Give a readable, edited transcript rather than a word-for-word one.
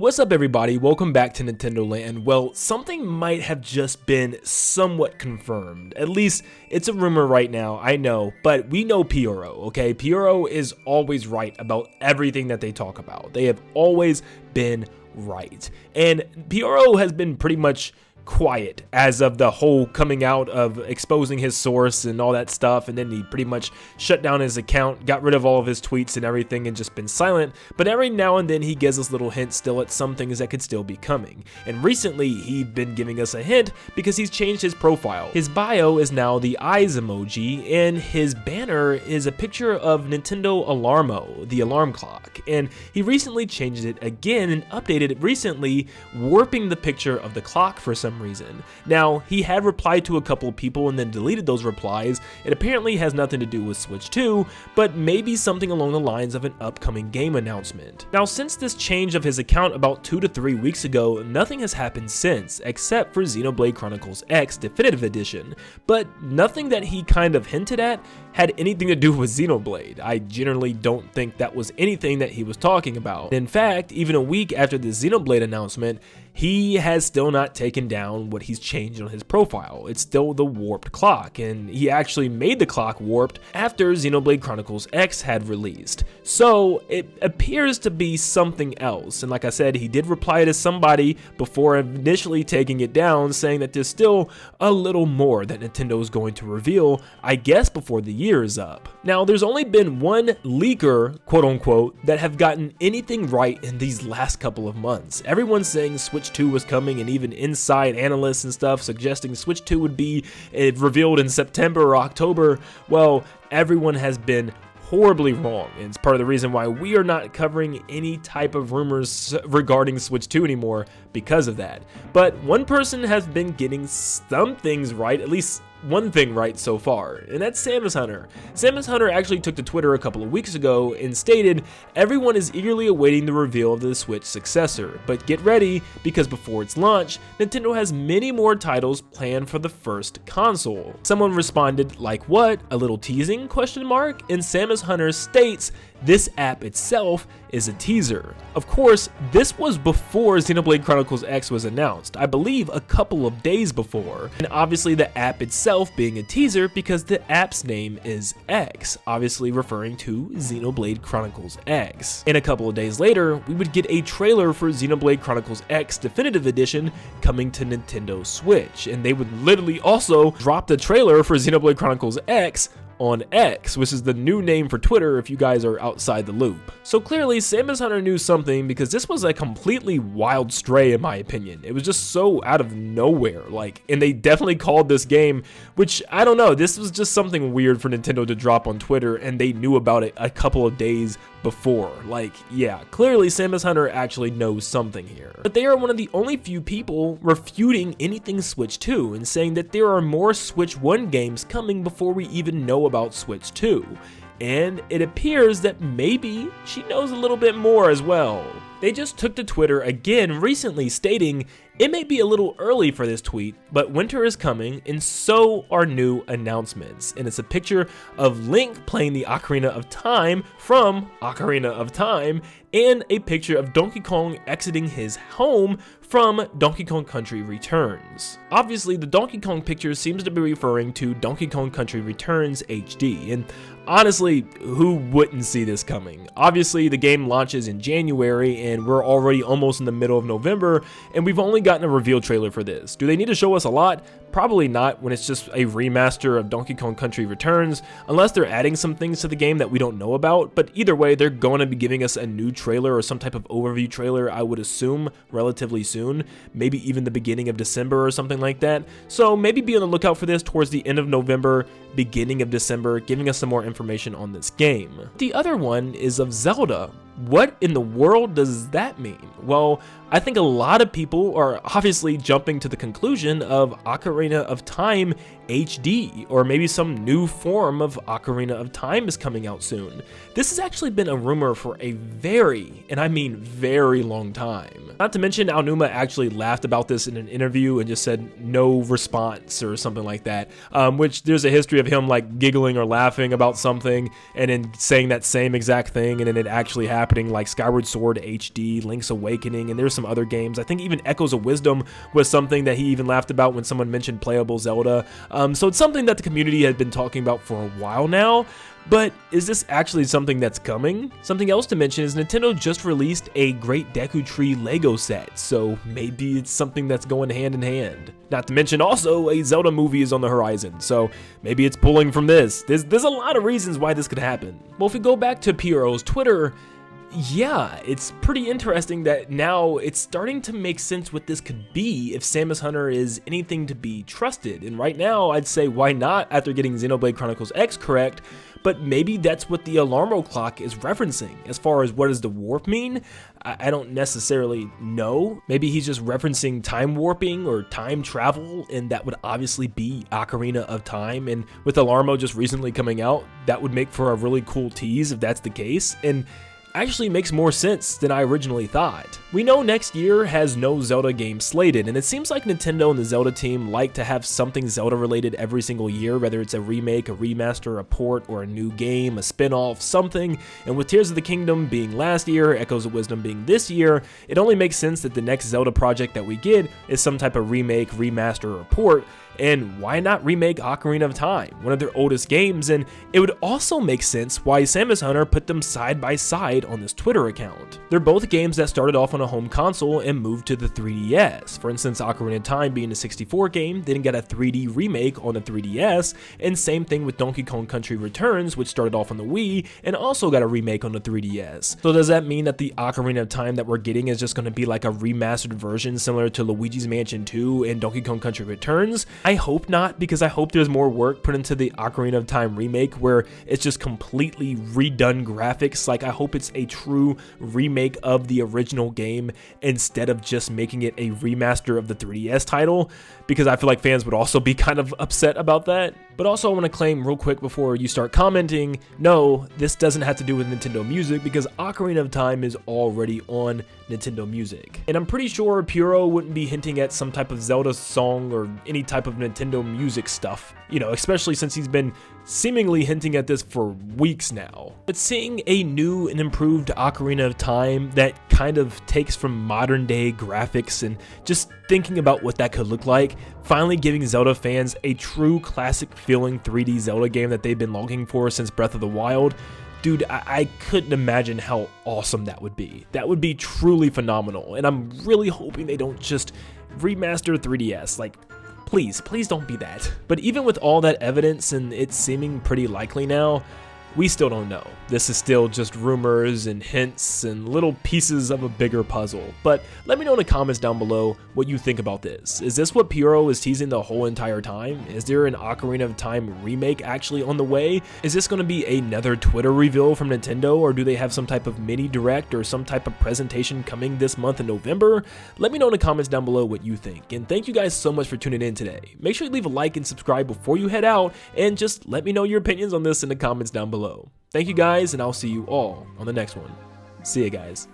What's up everybody, welcome back to Nintendo Land. Well, something might have just been somewhat confirmed. At least, it's a rumor right now, I know, but we know Pyoro, okay? Pyoro is always right about everything that they talk about. They have always been right. And Pyoro has been pretty much quiet as of the whole coming out of exposing his source and all that stuff, and then he pretty much shut down his account, got rid of all of his tweets and everything, and just been silent. But every now and then he gives us little hints still at some things that could still be coming. And recently he's been giving us a hint because he's changed his profile. His bio is now the eyes emoji, and his banner is a picture of Nintendo Alarmo, the alarm clock. And he recently changed it again and updated it recently, warping the picture of the clock for some reason. Now, he had replied to a couple of people and then deleted those replies. It apparently has nothing to do with Switch 2, but maybe something along the lines of an upcoming game announcement. Now, since this change of his account about 2 to 3 weeks ago, nothing has happened since, except for Xenoblade Chronicles X Definitive Edition, but nothing that he kind of hinted at had anything to do with Xenoblade. I generally don't think that was anything that he was talking about. In fact, even a week after the Xenoblade announcement, he has still not taken down what he's changed on his profile. It's still the warped clock, and he actually made the clock warped after Xenoblade Chronicles X had released. So it appears to be something else, and like I said, he did reply to somebody before initially taking it down, saying that there's still a little more that Nintendo is going to reveal, I guess before the year is up. Now, there's only been one leaker, quote unquote, that have gotten anything right in these last couple of months. Everyone's saying Switch 2 was coming, and even inside analysts and stuff suggesting Switch 2 would be revealed in September or October. Well, everyone has been horribly wrong, and it's part of the reason why we are not covering any type of rumors regarding Switch 2 anymore because of that. But one person has been getting some things right, at least one thing right so far, and that's Samus Hunter. Samus Hunter actually took to Twitter a couple of weeks ago and stated, "Everyone is eagerly awaiting the reveal of the Switch successor, but get ready because before its launch, Nintendo has many more titles planned for the first console." Someone responded, "Like what? A little teasing?" And Samus Hunter states, "This app itself is a teaser." Of course, this was before Xenoblade Chronicles X was announced, I believe a couple of days before, and obviously the app itself being a teaser because the app's name is X, obviously referring to Xenoblade Chronicles X. And a couple of days later, we would get a trailer for Xenoblade Chronicles X Definitive Edition coming to Nintendo Switch, and they would literally also drop the trailer for Xenoblade Chronicles X on X, which is the new name for Twitter if you guys are outside the loop. So clearly Samus Hunter knew something, because this was a completely wild stray in my opinion. It was just so out of nowhere, and they definitely called this game, which I don't know, this was just something weird for Nintendo to drop on Twitter, and they knew about it a couple of days before. Yeah, clearly Samus Hunter actually knows something here. But they are one of the only few people refuting anything Switch 2 and saying that there are more Switch 1 games coming before we even know about Switch 2. And it appears that maybe she knows a little bit more as well. They just took to Twitter again recently stating, "It may be a little early for this tweet, but winter is coming and so are new announcements." And it's a picture of Link playing the Ocarina of Time from Ocarina of Time, and a picture of Donkey Kong exiting his home from Donkey Kong Country Returns. Obviously, the Donkey Kong picture seems to be referring to Donkey Kong Country Returns HD, and honestly, who wouldn't see this coming? Obviously, the game launches in January, and we're already almost in the middle of November, and we've only gotten a reveal trailer for this. Do they need to show us a lot? Probably not when it's just a remaster of Donkey Kong Country Returns, unless they're adding some things to the game that we don't know about. But either way, they're going to be giving us a new trailer or some type of overview trailer, I would assume, relatively soon, maybe even the beginning of December or something like that. So maybe be on the lookout for this towards the end of November, beginning of December, giving us some more information on this game. The other one is of Zelda. What in the world does that mean? Well, I think a lot of people are obviously jumping to the conclusion of Ocarina of Time HD, or maybe some new form of Ocarina of Time is coming out soon. This has actually been a rumor for a very, and I mean very long time. Not to mention, Aonuma actually laughed about this in an interview and just said no response or something like that, which there's a history of him giggling or laughing about something and then saying that same exact thing and then it actually happening, like Skyward Sword HD, Link's Awakening, and there's some other games. I think even Echoes of Wisdom was something that he even laughed about when someone mentioned playable Zelda. So it's something that the community had been talking about for a while now. But is this actually something that's coming? Something else to mention is Nintendo just released a Great Deku Tree Lego set, so maybe it's something that's going hand in hand. Not to mention also a Zelda movie is on the horizon, so maybe it's pulling from this. There's a lot of reasons why this could happen. Well, if we go back to Pyoro's Twitter, yeah, it's pretty interesting that now it's starting to make sense what this could be if Samus Hunter is anything to be trusted. And right now, I'd say why not after getting Xenoblade Chronicles X correct, but maybe that's what the Alarmo clock is referencing. As far as what does the warp mean, I don't necessarily know. Maybe he's just referencing time warping or time travel, and that would obviously be Ocarina of Time. And with Alarmo just recently coming out, that would make for a really cool tease if that's the case. And actually makes more sense than I originally thought. We know next year has no Zelda game slated, and it seems like Nintendo and the Zelda team like to have something Zelda related every single year, whether it's a remake, a remaster, a port, or a new game, a spin-off, something. And with Tears of the Kingdom being last year, Echoes of Wisdom being this year, it only makes sense that the next Zelda project that we get is some type of remake, remaster, or port. And why not remake Ocarina of Time, one of their oldest games? And it would also make sense why Samus Hunter put them side by side on this Twitter account. They're both games that started off on a home console and moved to the 3DS. For instance, Ocarina of Time being a 64 game, then got a 3D remake on the 3DS, and same thing with Donkey Kong Country Returns, which started off on the Wii and also got a remake on the 3DS. So does that mean that the Ocarina of Time that we're getting is just going to be like a remastered version similar to Luigi's Mansion 2 and Donkey Kong Country Returns? I hope not, because I hope there's more work put into the Ocarina of Time remake where it's just completely redone graphics. Like, I hope it's a true remake of the original game instead of just making it a remaster of the 3DS title, because I feel like fans would also be kind of upset about that. But also I want to claim real quick before you start commenting, no, this doesn't have to do with Nintendo Music, because Ocarina of Time is already on Nintendo Music. And I'm pretty sure Pyoro wouldn't be hinting at some type of Zelda song or any type of Nintendo Music stuff, you know, especially since he's been seemingly hinting at this for weeks now. But seeing a new and improved Ocarina of Time that kind of takes from modern day graphics and just thinking about what that could look like, finally giving Zelda fans a true classic feeling 3D Zelda game that they've been longing for since Breath of the Wild, dude, I couldn't imagine how awesome that would be. That would be truly phenomenal, and I'm really hoping they don't just remaster 3DS. Like, please don't be that. But even with all that evidence and it seeming pretty likely now, we still don't know. This is still just rumors and hints and little pieces of a bigger puzzle. But let me know in the comments down below what you think about this. Is this what Pyoro is teasing the whole entire time? Is there an Ocarina of Time remake actually on the way? Is this going to be another Twitter reveal from Nintendo, or do they have some type of mini direct or some type of presentation coming this month in November? Let me know in the comments down below what you think. And thank you guys so much for tuning in today. Make sure you leave a like and subscribe before you head out, and just let me know your opinions on this in the comments down below. Thank you guys, and I'll see you all on the next one. See ya, guys.